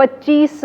25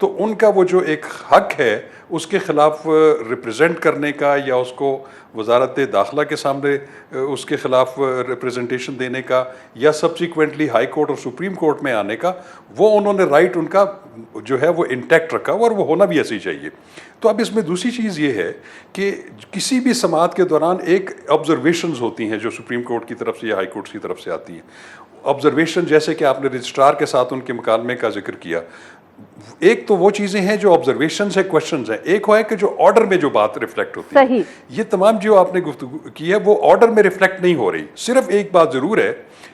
تو ان کا وہ جو ایک حق ہے اس کے خلاف ریپرزینٹ کرنے کا یا اس کو وزارت داخلہ کے سامنے اس کے خلاف ریپرزنٹیشن دینے کا یا سبسیکوینٹلی ہائی کورٹ اور سپریم کورٹ میں آنے کا، وہ انہوں نے رائٹ ان کا جو ہے وہ انٹیکٹ رکھا اور وہ ہونا بھی ایسی چاہیے۔ تو اب اس میں دوسری چیز یہ ہے کہ کسی بھی سماعت کے دوران ایک آبزرویشنز ہوتی ہیں جو سپریم کورٹ کی طرف سے یا ہائی کورٹ کی طرف سے آتی ہیں۔ آبزرویشن جیسے کہ آپ نے رجسٹرار کے ساتھ ان کے مکالمے کا ذکر کیا، ایک تو وہ چیزیں ہیں جو آبزرویشنز ہیں، کویشچنز ہیں، ایک ہے کہ جو آرڈر میں جو بات ریفلیکٹ ہوتی ہے، یہ تمام جو آپ نے گفتگو کی ہے وہ آرڈر میں ریفلیکٹ نہیں ہو رہی۔ صرف ایک بات ضرور ہے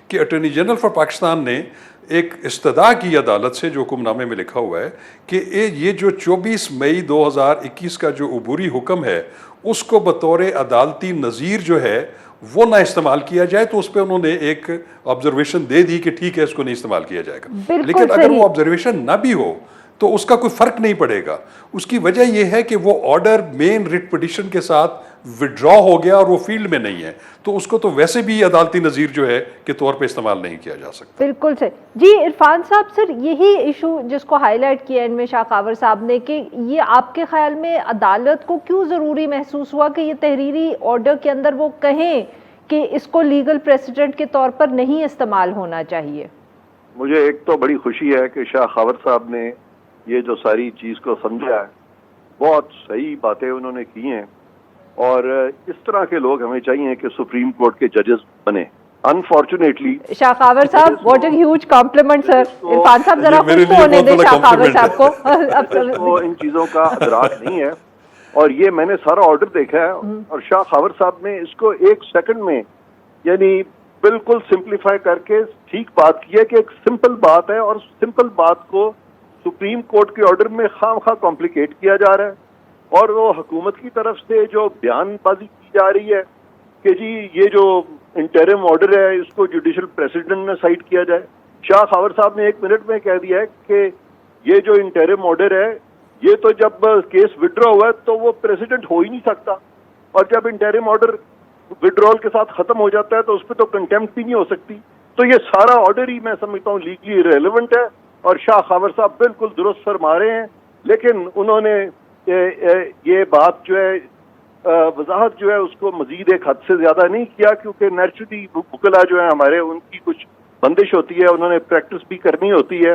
کہ اٹارنی جنرل فار پاکستان نے ایک استدعا کی عدالت سے، جو حکم نامے میں لکھا ہوا ہے کہ یہ جو 24 مئی 2021 کا جو عبوری حکم ہے اس کو بطور عدالتی نظیر جو ہے وہ نہ استعمال کیا جائے، تو اس پہ انہوں نے ایک آبزرویشن دے دی کہ ٹھیک ہے اس کو نہیں استعمال کیا جائے گا۔ لیکن اگر وہ آبزرویشن نہ بھی ہو تو اس کا کوئی فرق نہیں پڑے گا۔ اس کی وجہ یہ ہے کہ وہ آرڈر مین ریٹ پٹیشن کے ساتھ وڈرا ہو گیا اور وہ فیلڈ میں نہیں ہے، تو اس کو تو ویسے بھی عدالتی نظیر جو ہے کے طور پہ استعمال نہیں کیا جا سکتا۔ بالکل صحیح جی عرفان صاحب، سر یہی ایشو جس کو ہائی لائٹ کیا ان میں شاہ خاور صاحب نے کہ یہ آپ کے خیال میں عدالت کو کیوں ضروری محسوس ہوا کہ یہ تحریری آرڈر کے اندر وہ کہیں کہ اس کو لیگل پریسیڈنٹ کے طور پر نہیں استعمال ہونا چاہیے؟ مجھے ایک تو بڑی خوشی ہے کہ شاہ خاور صاحب نے یہ جو ساری چیز کو سمجھا ہے، بہت صحیح باتیں انہوں نے کی ہیں، اور اس طرح کے لوگ ہمیں چاہیے کہ سپریم کورٹ کے ججز بنے۔ انفارچونیٹلی شاہ خاور صاحب، واٹ اے ہیوج کمپلیمنٹ سر۔ عرفان صاحب ذرا خوش ہونے دیں شاہ خاور صاحب کو۔ ان چیزوں کا ادراک نہیں ہے، اور یہ میں نے سارا آرڈر دیکھا ہے، اور شاہ خاور صاحب نے اس کو ایک سیکنڈ میں یعنی بالکل سمپلیفائی کر کے ٹھیک بات کی ہے کہ ایک سمپل بات ہے، اور سمپل بات کو سپریم کورٹ کے آرڈر میں خواہ خواہ کمپلیکیٹ کیا جا رہا ہے، اور وہ حکومت کی طرف سے جو بیان بازی کی جا رہی ہے کہ جی یہ جو انٹرم آرڈر ہے اس کو جوڈیشل پریسیڈنٹ نے سائٹ کیا جائے۔ شاہ خاور صاحب نے 1 منٹ میں کہہ دیا ہے کہ یہ جو انٹرم آرڈر ہے یہ تو جب کیس وڈرا ہوا ہے تو وہ پریسیڈنٹ ہو ہی نہیں سکتا، اور جب انٹرم آرڈر وڈرول کے ساتھ ختم ہو جاتا ہے تو اس پہ تو کنٹیمپٹ بھی نہیں ہو سکتی۔ تو یہ سارا آرڈر ہی میں سمجھتا ہوں لیگلی ریلیونٹ ہے، اور شاہ خاور صاحب بالکل درست فرما رہے ہیں، لیکن انہوں نے یہ بات جو ہے وضاحت جو ہے اس کو مزید ایک حد سے زیادہ نہیں کیا، کیونکہ نیچرلی وکلا جو ہیں ہمارے ان کی کچھ بندش ہوتی ہے، انہوں نے پریکٹس بھی کرنی ہوتی ہے،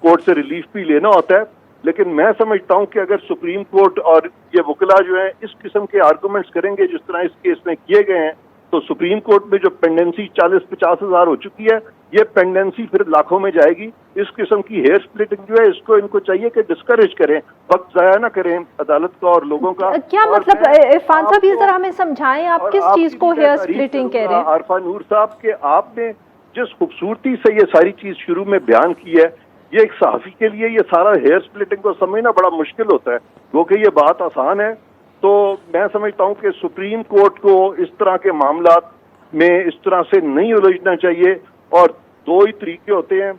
کورٹ سے ریلیف بھی لینا ہوتا ہے۔ لیکن میں سمجھتا ہوں کہ اگر سپریم کورٹ اور یہ وکلا جو ہیں اس قسم کے آرگومنٹس کریں گے جس طرح اس کیس میں کیے گئے ہیں، تو سپریم کورٹ میں جو پینڈنسی 40-50 ہزار ہو چکی ہے، یہ پینڈنسی پھر لاکھوں میں جائے گی۔ اس قسم کی ہیئر سپلٹنگ جو ہے اس کو ان کو چاہیے کہ ڈسکریج کریں، وقت ضائع نہ کریں عدالت کا اور لوگوں کا۔ کیا مطلب عرفان صاحب یہ ذرا ہمیں سمجھائیں آپ کس چیز کو ہیئر سپلٹنگ کہہ رہے ہیں؟ عارفہ نور صاحب کہ آپ نے جس خوبصورتی سے یہ ساری چیز شروع میں بیان کی ہے، یہ ایک صحافی کے لیے یہ سارا ہیئر سپلٹنگ کو سمجھنا بڑا مشکل ہوتا ہے، کیونکہ یہ بات آسان ہے۔ تو میں سمجھتا ہوں کہ سپریم کورٹ کو اس طرح کے معاملات میں اس طرح سے نہیں الجھنا چاہیے، اور 2 ہی طریقے ہوتے ہیں،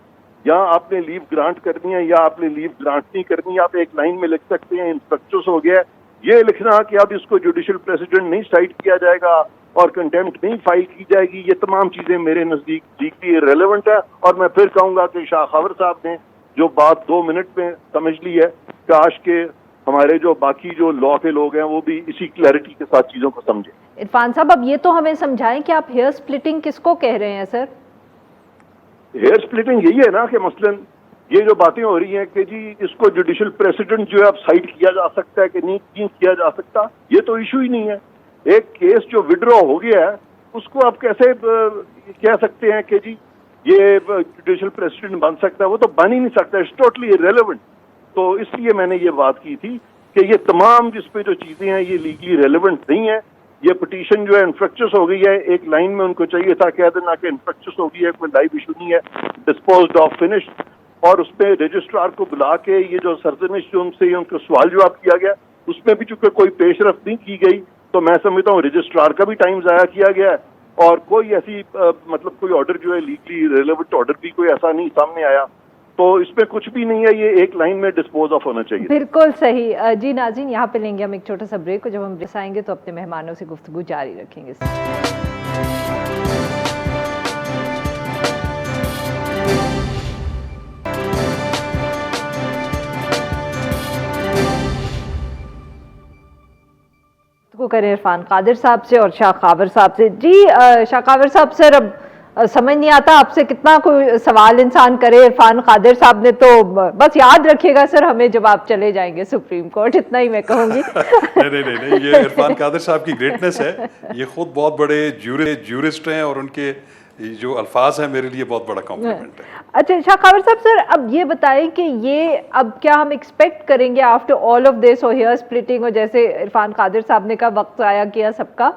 یا آپ نے لیو گرانٹ کرنی ہے یا آپ نے لیو گرانٹ نہیں کرنی۔ آپ ایک لائن میں لکھ سکتے ہیں انسپیکٹرس ہو گیا، یہ لکھنا کہ اب اس کو جوڈیشل پریسیڈنٹ نہیں سائٹ کیا جائے گا اور کنٹیمپٹ نہیں فائل کی جائے گی، یہ تمام چیزیں میرے نزدیک لیگلی ریلیونٹ ہے۔ اور میں پھر کہوں گا کہ شاہ خاور صاحب نے جو بات 2 منٹ میں سمجھ لی ہے، کاش کہ ہمارے جو باقی جو لا کے لوگ ہیں وہ بھی اسی کلیئرٹی کے ساتھ چیزوں کو سمجھیں۔ عرفان صاحب اب یہ تو ہمیں سمجھائیں کہ آپ ہیئر سپلٹنگ کس کو کہہ رہے ہیں سر؟ ہیئر سپلٹنگ یہی ہے نا کہ مثلاً یہ جو باتیں ہو رہی ہیں کہ جی اس کو جوڈیشل پریسیڈنٹ جو ہے اب سائٹ کیا جا سکتا ہے کہ نہیں کیا جا سکتا، یہ تو ایشو ہی نہیں ہے۔ ایک کیس جو وڈرا ہو گیا ہے اس کو آپ کیسے کہہ سکتے ہیں کہ جی یہ جوڈیشل پریسیڈنٹ بن سکتا ہے؟ وہ تو بن ہی نہیں سکتا، اٹس ٹوٹلی ریلیونٹ۔ تو اس لیے میں نے یہ بات کی تھی کہ یہ تمام جس پہ جو چیزیں ہیں یہ لیگلی ریلیونٹ نہیں ہے۔ یہ پٹیشن جو ہے انفریکچس ہو گئی ہے، ایک لائن میں ان کو چاہیے تھا کہہ دینا کہ انفریکچس ہو گئی ہے، کوئی لائیو ایشو نہیں ہے، ڈسپوزڈ آف فنشڈ، اور اس پہ رجسٹرار کو بلا کے یہ جو سرزنش جو ان سے ان کو سوال جواب کیا گیا اس میں بھی چونکہ کوئی پیش رفت نہیں کی گئی، تو میں سمجھتا ہوں رجسٹرار کا بھی ٹائم ضائع کیا گیا ہے، اور کوئی ایسی مطلب کوئی آرڈر جو ہے لیگلی ریلیونٹ آرڈر بھی کوئی ایسا نہیں سامنے آیا، تو اس میں کچھ بھی نہیں ہے، یہ ایک لائن میں ڈسپوز آف ہونا چاہیے۔ بالکل صحیح جی ناظرین، یہاں پہ لیں گے ہم ایک چھوٹا سا بریک، اور جب ہم واپس آئیں گے تو اپنے مہمانوں سے گفتگو جاری رکھیں گے۔ کو کریں عرفان قادر صاحب سے اور شاہ خاور صاحب سے. جی شاہ خاور صاحب سر اب سمجھ نہیں آتا آپ سے کتنا کوئی سوال انسان کرے. عرفان قادر صاحب نے تو بس یاد رکھیے گا سر ہمیں جب آپ چلے جائیں گے سپریم کورٹ, اتنا ہی میں کہوں گی. نہیں, یہ عرفان قادر صاحب کی گریٹنس ہے. یہ خود بہت بڑے جیورسٹ ہیں اور ان کے جو الفاظ ہیں میرے لیے بہت بڑا کمپلیمنٹ ہے. اچھا شاہ خاور صاحب سر اب یہ بتائیں کہ یہ اب کیا ہم ایکسپیکٹ کریں گے آفٹر آل آف دس اور ہیئر سپلٹنگ, اور جیسے عرفان قادر صاحب نے کہا وقت ضائع کیا سب کا,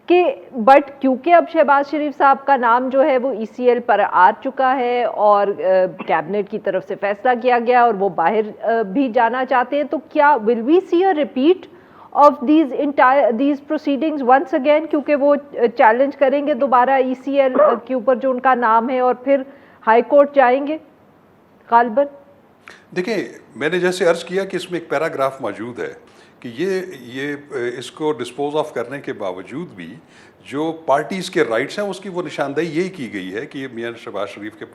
کہ بٹ کیونکہ اب شہباز شریف صاحب کا نام جو ہے وہ ای سی ایل پر آ چکا ہے اور کیبنٹ کی طرف سے فیصلہ کیا گیا اور وہ باہر بھی جانا چاہتے ہیں, تو کیا will we see a repeat of these proceedings once again, کیونکہ وہ چیلنج کریں گے دوبارہ ای سی ایل کے اوپر جو ان کا نام ہے اور پھر ہائی کورٹ جائیں گے غالباً؟ دیکھیں میں نے جیسے عرض کیا کہ اس میں ایک پیراگراف موجود ہے کہ یہ اس کو ڈسپوز آف کرنے کے باوجود بھی جو پارٹیز کے رائٹس ہیں اس کی وہ نشاندہی یہی کی گئی ہے کہ میاں شہباز شریف کے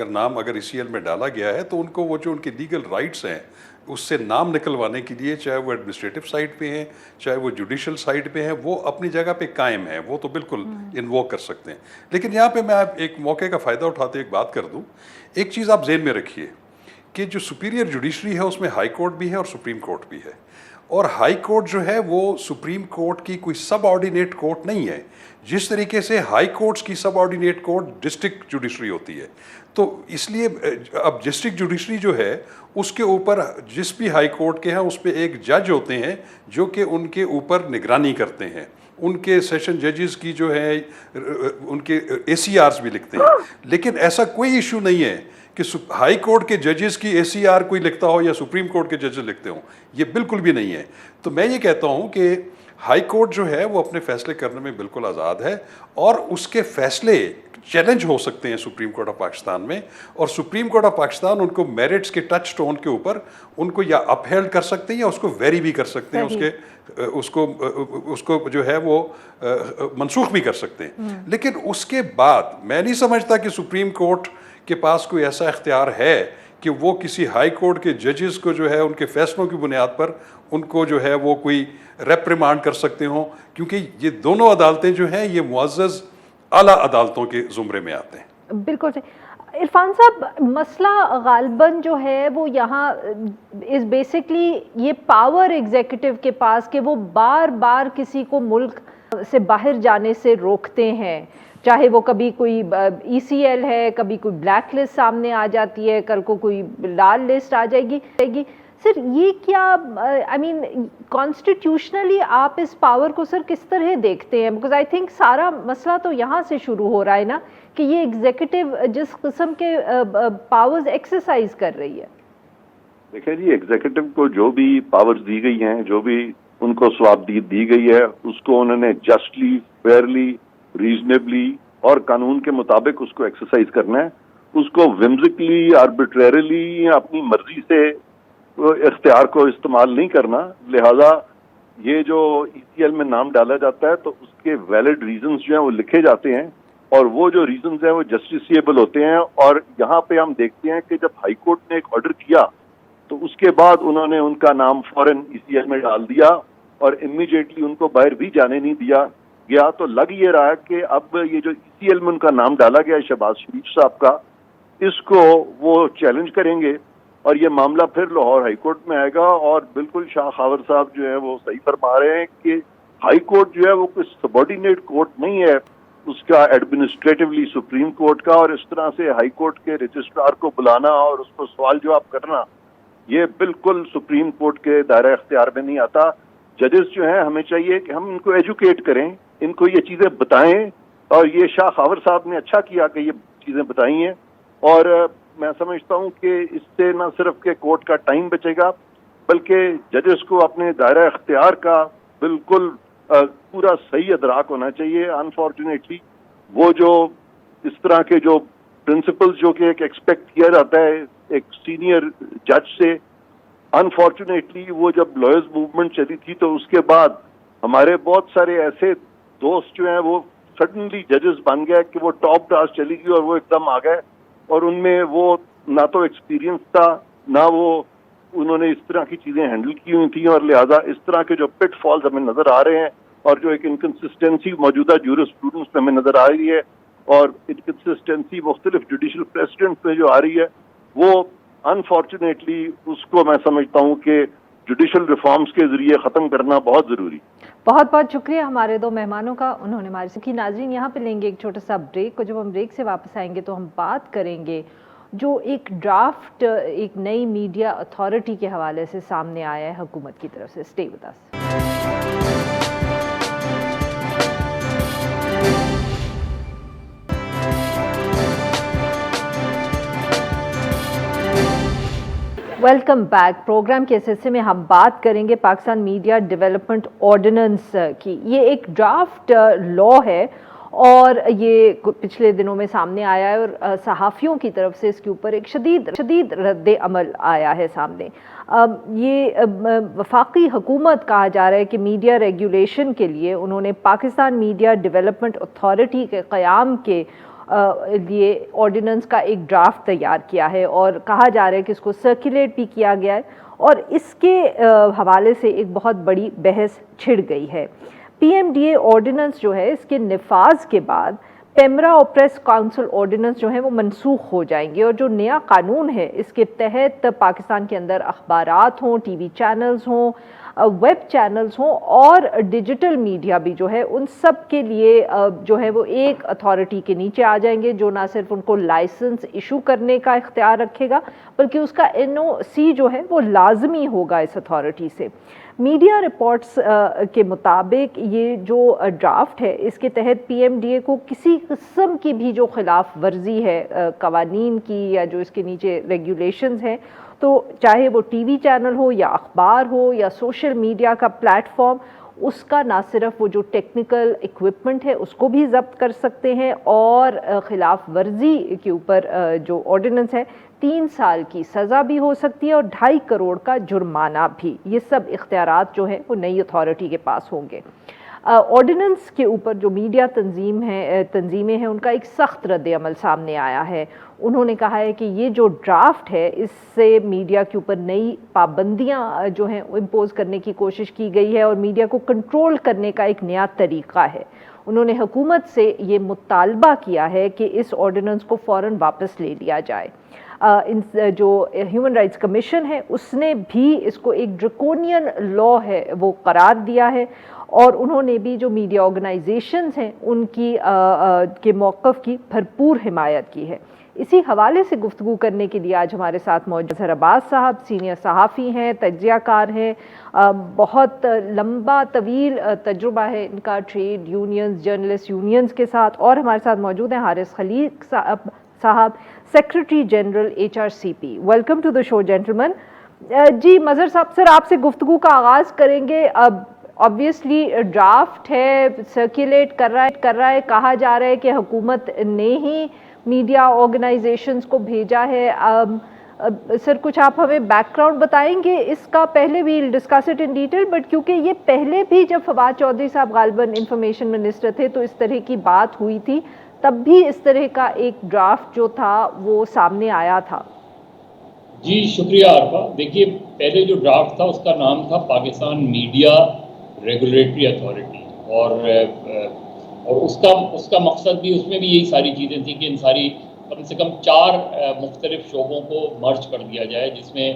نام اگر ای سی ایل میں ڈالا گیا ہے تو ان کو وہ جو ان کے لیگل رائٹس ہیں اس سے نام نکلوانے کے لیے, چاہے وہ ایڈمنسٹریٹو سائٹ پہ ہیں چاہے وہ جوڈیشل سائٹ پہ ہیں, وہ اپنی جگہ پہ قائم ہیں, وہ تو بالکل انووک کر سکتے ہیں. لیکن یہاں پہ میں ایک موقع کا فائدہ اٹھاتے ایک بات کر دوں. ایک چیز آپ ذہن میں رکھیے کہ جو سپیریئر جوڈیشری ہے اس میں ہائی کورٹ بھی ہے اور سپریم کورٹ بھی ہے, اور ہائی کورٹ جو ہے وہ سپریم کورٹ کی کوئی سب آرڈینیٹ کورٹ نہیں ہے. جس طریقے سے ہائی کورٹس کی سب آرڈینیٹ کورٹ ڈسٹرکٹ جوڈیشری ہوتی ہے, تو اس لیے اب ڈسٹرکٹ جوڈیشری جو ہے اس کے اوپر جس بھی ہائی کورٹ کے ہیں اس پہ ایک جج ہوتے ہیں جو کہ ان کے اوپر نگرانی کرتے ہیں. ان کے سیشن ججز کی جو ہے ان کے اے سی آرز بھی لکھتے ہیں. لیکن ایسا کوئی ایشو نہیں ہے کہ ہائی کورٹ کے ججز کی اے سی آر کوئی لکھتا ہو یا سپریم کورٹ کے ججز لکھتے ہوں, یہ بالکل بھی نہیں ہے. تو میں یہ کہتا ہوں کہ ہائی کورٹ جو ہے وہ اپنے فیصلے کرنے میں بالکل آزاد ہے, اور اس کے فیصلے چیلنج ہو سکتے ہیں سپریم کورٹ آف پاکستان میں, اور سپریم کورٹ آف پاکستان ان کو میرٹس کے ٹچ سٹون کے اوپر ان کو یا اپ ہیلڈ کر سکتے ہیں یا اس کو ویری بھی کر سکتے ہیں, اس کو جو ہے وہ منسوخ بھی کر سکتے ہیں. لیکن اس کے بعد میں نہیں سمجھتا کہ سپریم کورٹ کے پاس کوئی ایسا اختیار ہے کہ وہ کسی ہائی کورٹ کے ججز کو جو ہے ان کے فیصلوں کی بنیاد پر ان کو جو ہے وہ کوئی ریپریمانڈ کر سکتے ہوں, کیونکہ یہ دونوں عدالتیں جو ہیں یہ معزز اعلیٰ عدالتوں کے زمرے میں آتے ہیں. بالکل صحیح. عرفان صاحب مسئلہ غالباً جو ہے وہ یہاں از بیسکلی یہ پاور ایگزیکٹو کے پاس کہ وہ بار بار کسی کو ملک سے باہر جانے سے روکتے ہیں, چاہے وہ کبھی کوئی ای سی ایل ہے, کبھی کوئی بلیک لسٹ سامنے آ جاتی ہے, کل کو کوئی لال لسٹ آ جائے گی. سر یہ کیا آئی مین کانسٹیٹیوشنلی آپ اس پاور کو سر کس طرح دیکھتے ہیں؟ بیکاز آئی تھنک سارا مسئلہ تو یہاں سے شروع ہو رہا ہے نا کہ یہ ایگزیکٹو جس قسم کے پاورز ایکسرسائز کر رہی ہے. دیکھیں جی, ایگزیکٹو کو جو بھی پاورز دی گئی ہیں, جو بھی ان کو ثوابدید دی گئی ہے, اس کو انہوں نے جسٹلی, فیئرلی, ریزنیبلی اور قانون کے مطابق اس کو ایکسرسائز کرنا ہے. اس کو ومزکلی, آربیٹریریلی اپنی مرضی سے اختیار کو استعمال نہیں کرنا. لہذا یہ جو ای سی ایل میں نام ڈالا جاتا ہے تو اس کے ویلڈ ریزنز جو ہیں وہ لکھے جاتے ہیں, اور وہ جو ریزنز ہیں وہ جسٹیسیبل ہوتے ہیں. اور یہاں پہ ہم دیکھتے ہیں کہ جب ہائی کورٹ نے ایک آرڈر کیا تو اس کے بعد انہوں نے ان کا نام فوراً ای سی ایل میں ڈال دیا اور امیڈیٹلی ان کو باہر بھی جانے نہیں دیا گیا. تو لگ یہ رہا ہے کہ اب یہ جو ای سی ایل میں ان کا نام ڈالا گیا ہے شہباز شریف صاحب کا, اس کو وہ چیلنج کریں گے اور یہ معاملہ پھر لاہور ہائی کورٹ میں آئے گا. اور بالکل شاہ خاور صاحب جو ہیں وہ صحیح فرما رہے ہیں کہ ہائی کورٹ جو ہے وہ کوئی سبارڈینیٹ کورٹ نہیں ہے, اس کا ایڈمنسٹریٹولی سپریم کورٹ کا, اور اس طرح سے ہائی کورٹ کے رجسٹرار کو بلانا اور اس کو سوال جواب کرنا یہ بالکل سپریم کورٹ کے دائرہ اختیار میں نہیں آتا. ججز جو ہیں ہمیں چاہیے کہ ہم ان کو ایجوکیٹ کریں, ان کو یہ چیزیں بتائیں, اور یہ شاہ خاور صاحب نے اچھا کیا کہ یہ چیزیں بتائی ہیں. اور میں سمجھتا ہوں کہ اس سے نہ صرف کہ کورٹ کا ٹائم بچے گا بلکہ ججز کو اپنے دائرہ اختیار کا بالکل پورا صحیح ادراک ہونا چاہیے. انفارچونیٹلی وہ جو اس طرح کے جو پرنسپلز جو کہ ایک ایکسپیکٹ کیا جاتا ہے ایک سینئر جج سے, انفارچونیٹلی وہ جب لائرز موومنٹ چلی تھی تو اس کے بعد ہمارے بہت سارے ایسے دوست جو ہیں وہ سڈنلی ججز بن گئے کہ وہ ٹاپ ٹاسک چلی گئی اور وہ ایک دم آ گئے, اور ان میں وہ نہ تو ایکسپیرینس تھا نہ وہ انہوں نے اس طرح کی چیزیں ہینڈل کی ہوئی تھیں, اور لہذا اس طرح کے جو پٹ فالز ہمیں نظر آ رہے ہیں اور جو ایک انکنسسٹنسی موجودہ جورسپروڈنس میں ہمیں نظر آ رہی ہے اور انکنسسٹنسی مختلف جوڈیشل پریسیڈنٹ میں جو آ رہی ہے وہ انفارچونیٹلی اس کو میں سمجھتا ہوں کہ جوڈیشل ریفارمز کے ذریعے ختم کرنا بہت ضروری. بہت بہت شکریہ ہمارے دو مہمانوں کا, انہوں نے ہمارے سکی. ناظرین یہاں پہ لیں گے ایک چھوٹا سا بریک کو. جب ہم بریک سے واپس آئیں گے تو ہم بات کریں گے جو ایک ڈرافٹ ایک نئی میڈیا اتھارٹی کے حوالے سے سامنے آیا ہے حکومت کی طرف سے. Stay with us. Welcome back. Programme کے اس حصے میں ہم بات کریں گے پاکستان میڈیا ڈیولپمنٹ آرڈیننس کی. یہ ایک ڈرافٹ لا ہے اور یہ پچھلے دنوں میں سامنے آیا ہے اور صحافیوں کی طرف سے اس کے اوپر ایک شدید رد عمل آیا ہے سامنے. یہ وفاقی حکومت کہا جا رہا ہے کہ میڈیا ریگولیشن کے لیے انہوں نے پاکستان میڈیا ڈیولپمنٹ اتھارٹی کے قیام کے لیے آرڈیننس کا ایک ڈرافٹ تیار کیا ہے اور کہا جا رہا ہے کہ اس کو سرکولیٹ بھی کیا گیا ہے اور اس کے حوالے سے ایک بہت بڑی بحث چھڑ گئی ہے. P M D A ordinance جو ہے اس کے نفاذ کے بعد پیمرا اور پریس کاؤنسل آرڈیننس جو ہیں وہ منسوخ ہو جائیں گے اور جو نیا قانون ہے اس کے تحت پاکستان کے اندر اخبارات ہوں, ٹی وی چینلز ہوں, ویب چینلز ہوں اور ڈیجیٹل میڈیا بھی جو ہے ان سب کے لیے جو ہے وہ ایک اتھارٹی کے نیچے آ جائیں گے جو نہ صرف ان کو لائسنس ایشو کرنے کا اختیار رکھے گا بلکہ اس کا NOC جو ہے وہ لازمی ہوگا اس اتھارٹی سے. میڈیا رپورٹس کے مطابق یہ جو ڈرافٹ ہے اس کے تحت پی ایم ڈی اے کو کسی قسم کی بھی جو خلاف ورزی ہے قوانین کی یا جو اس کے نیچے ریگولیشنز ہیں تو چاہے وہ ٹی وی چینل ہو یا اخبار ہو یا سوشل میڈیا کا پلیٹ فارم, اس کا نہ صرف وہ جو ٹیکنیکل ایکوپمنٹ ہے اس کو بھی ضبط کر سکتے ہیں اور خلاف ورزی کے اوپر جو آرڈیننس ہے 3 سال کی سزا بھی ہو سکتی ہے اور 2.5 کروڑ کا جرمانہ بھی. یہ سب اختیارات جو ہیں وہ نئی اتھارٹی کے پاس ہوں گے. آرڈیننس کے اوپر جو میڈیا تنظیمیں ہیں ان کا ایک سخت رد عمل سامنے آیا ہے. انہوں نے کہا ہے کہ یہ جو ڈرافٹ ہے اس سے میڈیا کے اوپر نئی پابندیاں جو ہیں امپوز کرنے کی کوشش کی گئی ہے اور میڈیا کو کنٹرول کرنے کا ایک نیا طریقہ ہے. انہوں نے حکومت سے یہ مطالبہ کیا ہے کہ اس آرڈیننس کو فوراً واپس لے لیا جائے. جو ہیومن رائٹس کمیشن ہے اس نے بھی اس کو ایک ڈریکونین لا ہے وہ قرار دیا ہے اور انہوں نے بھی جو میڈیا آرگنائزیشنز ہیں ان کی کے موقف کی بھرپور حمایت کی ہے. اسی حوالے سے گفتگو کرنے کے لیے آج ہمارے ساتھ موجود اظہر عباس صاحب سینئر صحافی ہیں, تجزیہ کار ہیں, بہت لمبا طویل تجربہ ہے ان کا ٹریڈ یونینز جرنلسٹ یونینز کے ساتھ, اور ہمارے ساتھ موجود ہیں Haris Khaliq sahab secretary general HRCP. Welcome to the show gentleman. جی مظہر صاحب, سر آپ سے گفتگو کا آغاز کریں گے. اب آبویسلی ڈرافٹ ہے, سرکولیٹ کر رہا ہے, کہا جا رہا ہے کہ حکومت نے ہی میڈیا آرگنائزیشنز کو بھیجا ہے. سر کچھ آپ ہمیں بیک گراؤنڈ بتائیں گے اس کا؟ پہلے بھی discuss it in detail, but کیونکہ یہ پہلے بھی جب فواد چودھری صاحب غالباً انفارمیشن منسٹر تھے تو اس طرح کی بات ہوئی تھی, تب بھی اس طرح کا ایک ڈرافٹ جو تھا وہ سامنے آیا تھا. جی شکریہ عارفہ. دیکھیے پہلے جو ڈرافٹ تھا اس کا نام تھا پاکستان میڈیا ریگولیٹری اتھارٹی اور اس کا مقصد بھی اس میں بھی یہی ساری چیزیں تھیں کہ ان ساری کم سے کم 4 مختلف شعبوں کو مرج کر دیا جائے جس میں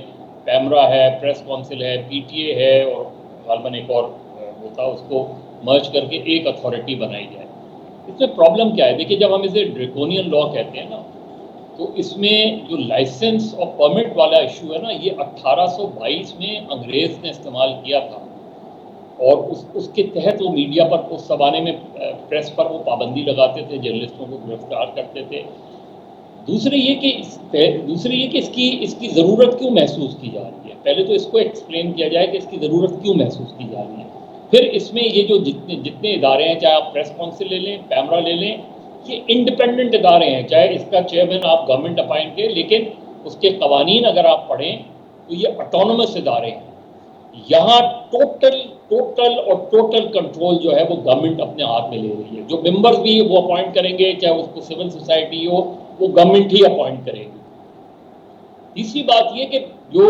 پیمرا ہے, پریس کونسل ہے, PTA ہے اور غالباً ایک اور وہ تھا, اس کو مرج کر کے ایک اتھارٹی بنائی جائے. اس میں پرابلم کیا ہے؟ دیکھیے جب ہم اسے ڈریکونین لا کہتے ہیں نا تو اس میں جو لائسنس اور پرمٹ والا ایشو ہے نا یہ 1822 میں انگریز نے استعمال کیا تھا اور اس کے تحت وہ میڈیا پر اس زمانے میں پریس پر وہ پابندی لگاتے تھے, جرنلسٹوں کو گرفتار کرتے تھے. دوسرے یہ کہ اس کی ضرورت کیوں محسوس کی جا رہی ہے. پہلے تو اس کو ایکسپلین کیا جائے کہ اس کی ضرورت کیوں محسوس کی جا رہی ہے. پھر اس میں یہ جو جتنے ادارے ہیں, چاہے آپ پریس کونسل لے لیں, پیمرا لے لیں, یہ انڈیپینڈنٹ ادارے ہیں, چاہے اس کا چیئرمین آپ گورنمنٹ اپائنٹ کریں, لیکن اس کے قوانین اگر آپ پڑھیں تو یہ اٹانومس ادارے ہیں. یہاں ٹوٹل کنٹرول جو ہے وہ گورنمنٹ اپنے ہاتھ میں لے رہی ہے. جو ممبرز بھی وہ اپوائنٹ کریں گے, چاہے اس کو سول سوسائٹی ہو, وہ گورنمنٹ ہی اپوائنٹ کرے گی. تیسری بات یہ کہ جو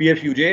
PFUJ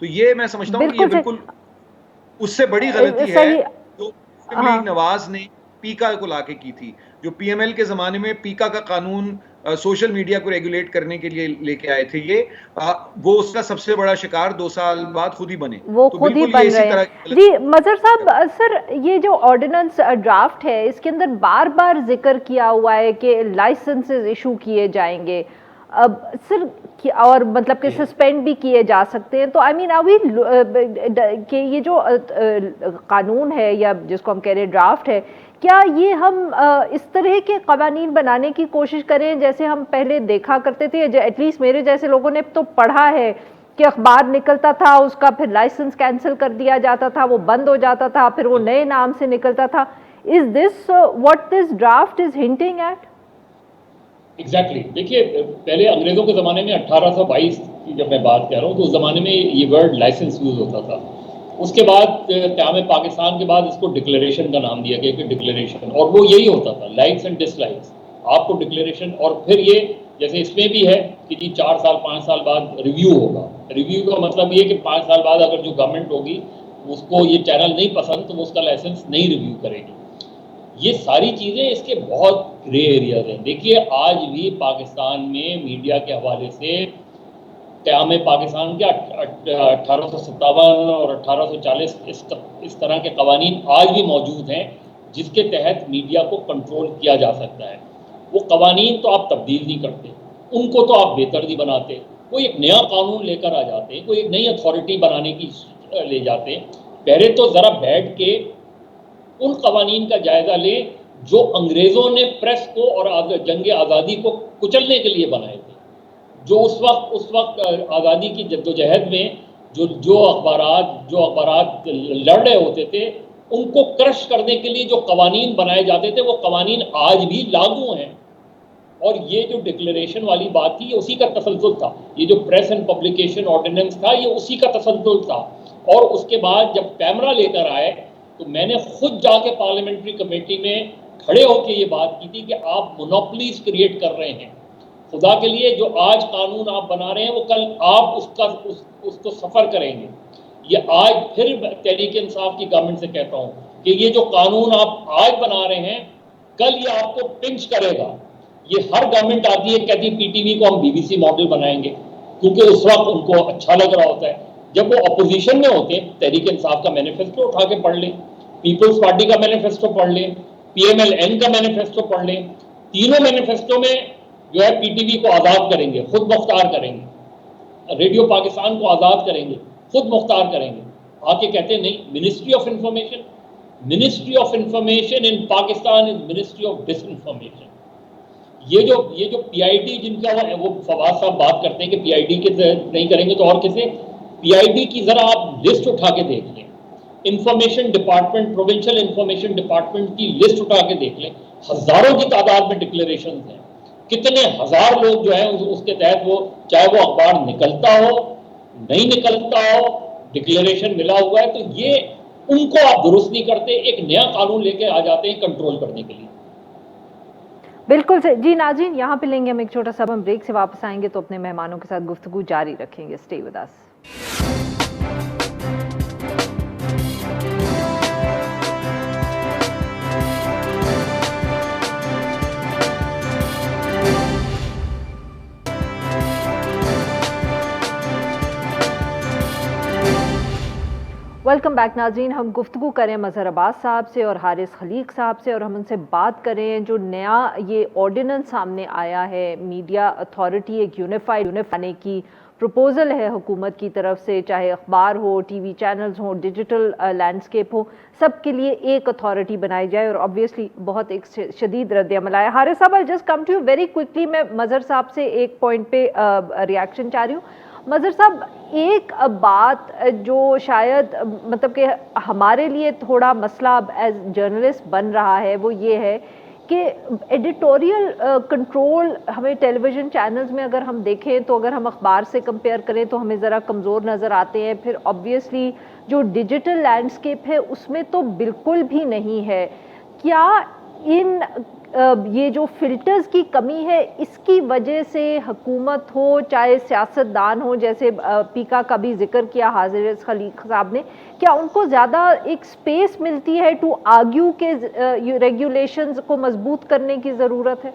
تو یہ میں سمجھتا ہوں کہ یہ بالکل اس سے بڑی غلطی ہے جو مسلم لیگ نواز نے پیکا کو لا کے کی تھی. جو پی ایم ایل کے زمانے میں پیکا کا قانون سوشل میڈیا کو ریگولیٹ کرنے کے لیے لے کے آئے تھے, وہ اس کا سب سے بڑا شکار 2 سال بعد خود ہی بنے. وہ خود ہی بن رہے ہیں. جی مظہر صاحب, سر یہ جو آرڈیننس ڈرافٹ ہے اس کے اندر بار بار ذکر کیا ہوا ہے کہ لائسنسز ایشو کیے جائیں گے, اب سر اور مطلب کہ سسپینڈ بھی کیے جا سکتے ہیں, تو آئی مین ابھی کہ یہ جو قانون ہے یا جس کو ہم کہہ رہے ہیں ڈرافٹ ہے, کیا یہ ہم اس طرح کے قوانین بنانے کی کوشش کریں جیسے ہم پہلے دیکھا کرتے تھے, ایٹ لیسٹ میرے جیسے لوگوں نے تو پڑھا ہے کہ اخبار نکلتا تھا, اس کا پھر لائسنس کینسل کر دیا جاتا تھا, وہ بند ہو جاتا تھا, پھر وہ نئے نام سے نکلتا تھا. Is this what this draft is hinting at? Exactly, دیکھیے پہلے انگریزوں کے زمانے میں 1822 کی جب میں بات کر رہا ہوں تو اس زمانے میں یہ ورڈ لائسنس یوز ہوتا تھا. اس کے بعد قیام پاکستان کے بعد اس کو ڈکلیریشن کا نام دیا گیا کہ ڈکلیریشن, اور وہ یہی ہوتا تھا لائکس اینڈ ڈس لائکس, آپ کو ڈکلیریشن, اور پھر یہ جیسے اس میں بھی ہے کہ جی 4 سال 5 سال بعد ریویو ہوگا. ریویو کا مطلب یہ کہ 5 سال بعد اگر جو گورنمنٹ ہوگی اس کو یہ چینل نہیں پسند تو وہ اس کا لائسنس نہیں ریویو کرے گی. یہ ساری چیزیں اس کے بہت گرے ایریاز ہیں. دیکھیے آج بھی پاکستان میں میڈیا کے حوالے سے قیام پاکستان کے 1857 اور 1840 اس طرح کے قوانین آج بھی موجود ہیں جس کے تحت میڈیا کو کنٹرول کیا جا سکتا ہے. وہ قوانین تو آپ تبدیل نہیں کرتے, ان کو تو آپ بہتر نہیں بناتے, کوئی ایک نیا قانون لے کر آ جاتے ہیں, کوئی ایک نئی اتھارٹی بنانے کی لے جاتے ہیں. پہلے تو ذرا بیٹھ کے ان قوانین کا جائزہ لیں جو انگریزوں نے پریس کو اور جنگ آزادی کو کچلنے کے لیے بنائے تھے. جو اس وقت آزادی کی جدوجہد میں جو اخبارات لڑ رہے ہوتے تھے ان کو کرش کرنے کے لیے جو قوانین بنائے جاتے تھے وہ قوانین آج بھی لاگو ہیں. اور یہ جو ڈکلیریشن والی بات تھی یہ اسی کا تسلسل تھا. یہ جو پریس اینڈ پبلیکیشن آرڈیننس تھا یہ اسی کا تسلسل تھا. اور اس کے بعد جب کیمرہ لے کر آئے تو میں نے خود جا کے پارلیمنٹری کمیٹی میں کھڑے ہو کے یہ بات کی تھی کہ آپ مونوپلیز کریٹ کر رہے ہیں. خدا کے لیے جو آج قانون آپ بنا رہے ہیں وہ کل آپ اس کو سفر کریں گے. یہ آج پھر تحریک انصاف کی گورنمنٹ سے کہتا ہوں کہ یہ جو قانون آپ آج بنا رہے ہیں کل یہ آپ کو پنچ کرے گا. یہ ہر گورنمنٹ آتی ہے کہتی ہے پی ٹی وی کو ہم بی بی سی ماڈل بنائیں گے کیونکہ اس وقت ان کو اچھا لگ رہا ہوتا ہے. جب وہ اپوزیشن میں ہوتے ہیں تحریک انصاف کا مینیفیسٹو اٹھا کے پڑھ لیں, پیپلز پارٹی کا مینیفیسٹو پڑھ لیں, پی ایم ایل این کا مینیفیسٹو پڑھ لیں. تینوں مینیفیسٹو میں جو ہے پی ٹی وی کو آزاد کریں گے, خود مختار کریں گے, ریڈیو پاکستان کو آزاد کریں گے, خود مختار کریں گے. آ کے کہتے ہیں نہیں, ministry of information in Pakistan is ministry of disinformation. یہ جو پی آئی ڈی جن کا وہ فواد صاحب بات کرتے ہیں کہ پی آئی ڈی کے نہیں کریں گے تو اور کسے, پی آئی ڈی کی ذرا آپ لسٹ اٹھا کے دیکھ لیں. Information department, provincial information department کی لسٹ اٹھا کے دیکھ لیں, ہزاروں کی تعداد میں ڈکلیریشنز ہیں. کتنے ہزار لوگ جو ہیں اس کے تحت وہ چاہے وہ اخبار نکلتا ہو نہیں نکلتا ہو ڈکلیریشن ملا ہوا ہے. تو یہ ان کو آپ درست نہیں کرتے, ایک نیا قانون لے کے آ جاتے ہیں کنٹرول کرنے کے لیے. بالکل جی ناظرین, یہاں پہ لیں گے ہم ایک چھوٹا سا, ہم بریک سے واپس آئیں گے تو اپنے مہمانوں کے ساتھ گفتگو جاری رکھیں گے. Stay with us. Welcome back ناظرین, ہم گفتگو کریں مظہر عباس صاحب سے اور حارث خلیق صاحب سے, اور ہم ان سے بات کریں جو نیا یہ آرڈیننس سامنے آیا ہے, میڈیا اتھارٹی ایک یونیفائڈ آنے کی پروپوزل ہے حکومت کی طرف سے, چاہے اخبار ہو, ٹی وی چینلز ہوں, ڈیجیٹل لینڈسکیپ ہو, سب کے لیے ایک اتھارٹی بنائی جائے, اور آبویسلی بہت ایک شدید رد عمل آیا. حارث صاحب, just come to you very quickly, میں مظہر صاحب سے ایک پوائنٹ پہ ریاکشن چاہ رہی ہوں. مظہر صاحب, ایک بات جو شاید مطلب کہ ہمارے لیے تھوڑا مسئلہ اب ایز جرنلسٹ بن رہا ہے وہ یہ ہے کہ ایڈیٹوریل کنٹرول ہمیں ٹیلی ویژن چینلز میں اگر ہم دیکھیں تو اگر ہم اخبار سے کمپیئر کریں تو ہمیں ذرا کمزور نظر آتے ہیں. پھر آبویسلی جو ڈیجیٹل لینڈسکیپ ہے اس میں تو بالکل بھی نہیں ہے. کیا ان یہ جو فلٹرز کی کمی ہے اس کی وجہ سے حکومت ہو چاہے سیاستدان ہو، جیسے پیکا کا بھی ذکر کیا حاضر خلیق صاحب نے، کیا ان کو زیادہ ایک سپیس ملتی ہے ٹو آرگیو کہ ریگولیشنز کو مضبوط کرنے کی ضرورت ہے؟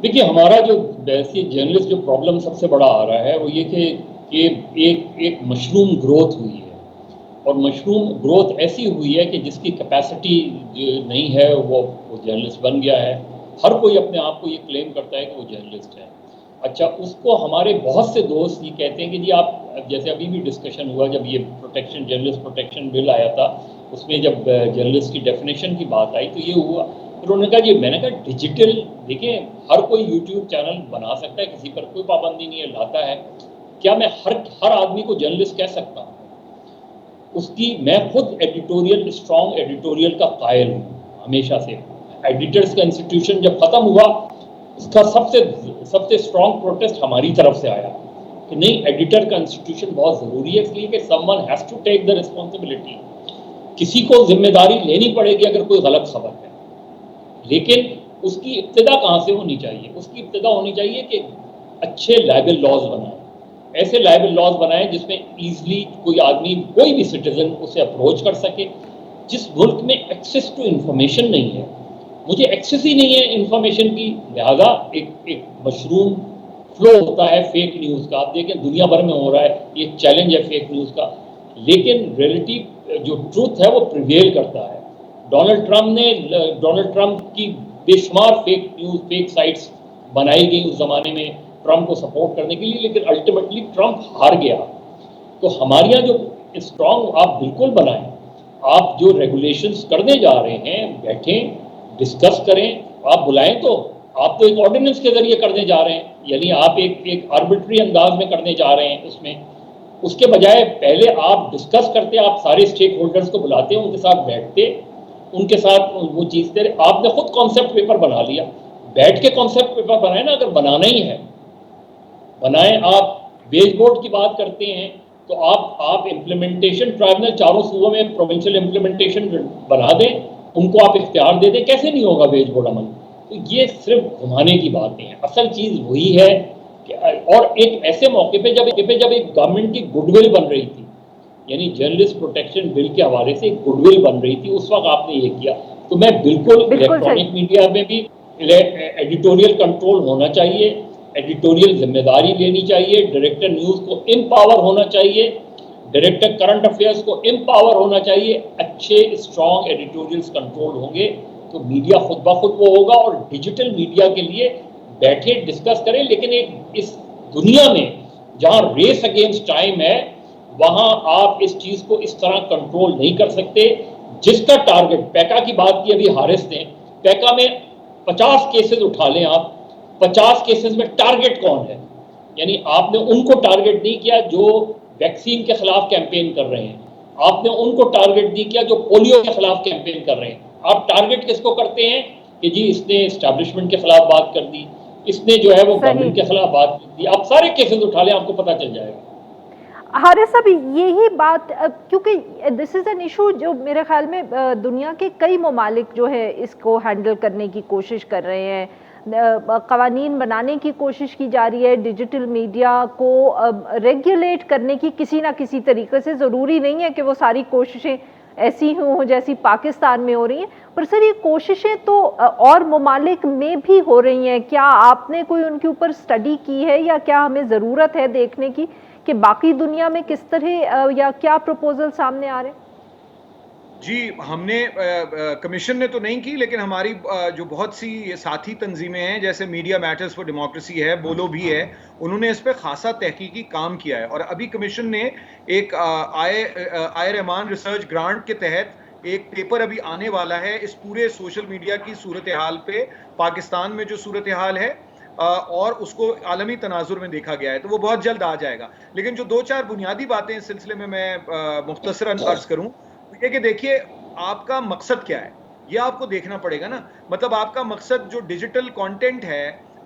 دیکھیے ہمارا جو ویسے جرنلسٹ جو پرابلم سب سے بڑا آ رہا ہے وہ یہ کہ ایک مشروم گروتھ ہوئی ہے، اور مشروم گروتھ ایسی ہوئی ہے کہ جس کی کیپیسٹی نہیں ہے وہ جرنلسٹ بن گیا ہے. ہر کوئی اپنے آپ کو یہ کلیم کرتا ہے کہ وہ جرنلسٹ ہے. اچھا، اس کو ہمارے بہت سے دوست یہ کہتے ہیں کہ جی آپ، جیسے ابھی بھی ڈسکشن ہوا جب یہ پروٹیکشن جرنلسٹ پروٹیکشن بل آیا تھا، اس میں جب جرنلسٹ کی ڈیفینیشن کی بات آئی تو یہ ہوا. پھر انہوں نے کہا جی، میں نے کہا ڈیجیٹل، دیکھیں ہر کوئی یوٹیوب چینل بنا سکتا ہے، کسی پر کوئی پابندی نہیں ہے، لاتا ہے. کیا میں ہر آدمی کو جرنلسٹ کہہ سکتا ہوں؟ اس کی میں خود ایڈیٹوریل، اسٹرانگ ایڈیٹوریل کا قائل ہوں ہمیشہ سے. ایڈیٹرز کا انسٹیٹیوشن جب ختم ہوا، اس کا سب سے اسٹرانگ پروٹیسٹ ہماری طرف سے آیا کہ نہیں، ایڈیٹر کا انسٹیٹیوشن بہت ضروری ہے، اس لیے کہ someone has to take the responsibility. کسی کو ذمہ داری لینی پڑے گی اگر کوئی غلط خبر ہے، لیکن اس کی ابتدا کہاں سے ہونی چاہیے؟ اس کی ابتدا ہونی چاہیے کہ اچھے لائبل لاز بنائیں، ایسے لائبل لاز بنائیں جس میں ایزلی کوئی آدمی، کوئی بھی سٹیزن اسے اپروچ کر سکے. جس ملک میں ایکسیس ٹو انفارمیشن نہیں ہے، مجھے ایکسیس ہی نہیں ہے انفارمیشن کی، لہذا ایک مشروم فلو ہوتا ہے فیک نیوز کا. آپ دیکھیں دنیا بھر میں ہو رہا ہے، یہ چیلنج ہے فیک نیوز کا، لیکن ریئلٹی جو ٹروتھ ہے وہ پریویل کرتا ہے. ڈونلڈ ٹرمپ کی بے شمار فیک نیوز، فیک سائٹس بنائی گئی اس زمانے میں ٹرمپ کو سپورٹ کرنے کے لیے، لیکن الٹیمیٹلی ٹرمپ ہار گیا. تو ہمارے یہاں جو اسٹرانگ آپ بالکل بنائیں، آپ جو ریگولیشنز کرنے جا رہے ہیں بیٹھیں ڈسکس کریں. آپ بلائیں تو آپ تو ایک آرڈیننس کے ذریعے کرنے جا رہے ہیں، یعنی آپ ایک آربیٹری انداز میں کرنے جا رہے ہیں. اس کے بجائے پہلے آپ ڈسکس کرتے، آپ سارے اسٹیک ہولڈرز کو بلاتے، ان کے ساتھ بیٹھتے، ان کے ساتھ وہ چیز تھے. آپ نے خود کانسیپٹ پیپر بنا لیا، بیٹھ کے کانسیپٹ پیپر بنائیں نا. اگر بنانا ہی ہے بنائیں. آپ ویج بورڈ کی بات کرتے ہیں تو آپ امپلیمنٹیشن ٹرائبونل چاروں صوبوں میں پروونشل امپلیمنٹیشن بنا دیں، ان کو آپ اختیار دے دیں. کیسے نہیں ہوگا ویج بورڈ عمل؟ تو یہ صرف گھمانے کی باتیں ہیں. اصل چیز وہی ہے کہ، اور ایک ایسے موقع پہ جب ایک گورنمنٹ کی گڈ ول بن رہی تھی، یعنی جرنلسٹ پروٹیکشن بل کے حوالے سے ایک گڈ ول بن رہی تھی، اس وقت آپ نے یہ کیا. تو میں بالکل الیکٹرانک میڈیا میں بھی ایڈیٹوریل کنٹرول ہونا چاہیے، ایڈیٹوریل ذمہ داری لینی چاہیے، ڈائریکٹر نیوز کو امپاور ہونا چاہیے، ڈائریکٹر کرنٹ افیئرس کو امپاور ہونا چاہیے. اچھے اسٹرانگ ایڈیٹوریلز کنٹرول ہوں گے تو میڈیا خود بخود وہ ہوگا. اور ڈیجیٹل میڈیا کے لیے بیٹھے ڈسکس کریں، لیکن اس دنیا میں جہاں ریس اگینسٹ ٹائم ہے، وہاں آپ اس چیز کو اس طرح کنٹرول نہیں کر سکتے. جس کا ٹارگٹ، پیکا کی بات کی ابھی حارث نے، پیکا میں 50 کیسز اٹھا لیں آپ، 50 کیسز میں ٹارگٹ کون ہے؟ یعنی آپ نے ان کو ٹارگٹ نہیں کیا جو ویکسین کے خلاف کیمپین کر رہے ہیں، آپ نے ان کو ٹارگٹ نہیں کیا جو پولیو کے خلاف کیمپین کر رہے ہیں. آپ ٹارگٹ کس کو کرتے ہیں کہ جی اس نے اسٹیبلشمنٹ کے خلاف بات کر دی، اس نے جو ہے وہ گورنمنٹ کے خلاف بات کر دی. آپ سارے کیسز اٹھا لیں، آپ کو پتہ چل جائے گا. حارث صاحب، یہی بات، کیونکہ دس از این ایشو جو میرے خیال میں دنیا کے کئی ممالک جو ہے اس کو ہینڈل کرنے کی کوشش کر رہے ہیں، قوانین بنانے کی کوشش کی جا رہی ہے، ڈیجیٹل میڈیا کو ریگولیٹ کرنے کی کسی نہ کسی طریقے سے. ضروری نہیں ہے کہ وہ ساری کوششیں ایسی ہوں جیسی پاکستان میں ہو رہی ہیں، پر سر یہ کوششیں تو اور ممالک میں بھی ہو رہی ہیں. کیا آپ نے کوئی ان کے اوپر اسٹڈی کی ہے، یا کیا ہمیں ضرورت ہے دیکھنے کی کہ باقی دنیا میں کس طرح یا کیا پروپوزل سامنے آ رہے ہیں؟ جی، ہم نے کمیشن نے تو نہیں کی، لیکن ہماری جو بہت سی ساتھی تنظیمیں ہیں جیسے میڈیا میٹرز فار ڈیموکریسی ہے، بولو بھی ہے، انہوں نے اس پہ خاصا تحقیقی کام کیا ہے. اور ابھی کمیشن نے ایک آئے رحمان ریسرچ گرانٹ کے تحت ایک پیپر ابھی آنے والا ہے اس پورے سوشل میڈیا کی صورتحال پہ، پاکستان میں جو صورتحال ہے اور اس کو عالمی تناظر میں دیکھا گیا ہے، تو وہ بہت جلد آ جائے گا. لیکن جو 2-4 بنیادی باتیں اس سلسلے میں مختصراً عرض کروں، یہ کہ دیکھیے آپ کا مقصد کیا ہے، یہ آپ کو دیکھنا پڑے گا نا. مطلب آپ کا مقصد جو ڈیجیٹل کانٹینٹ ہے،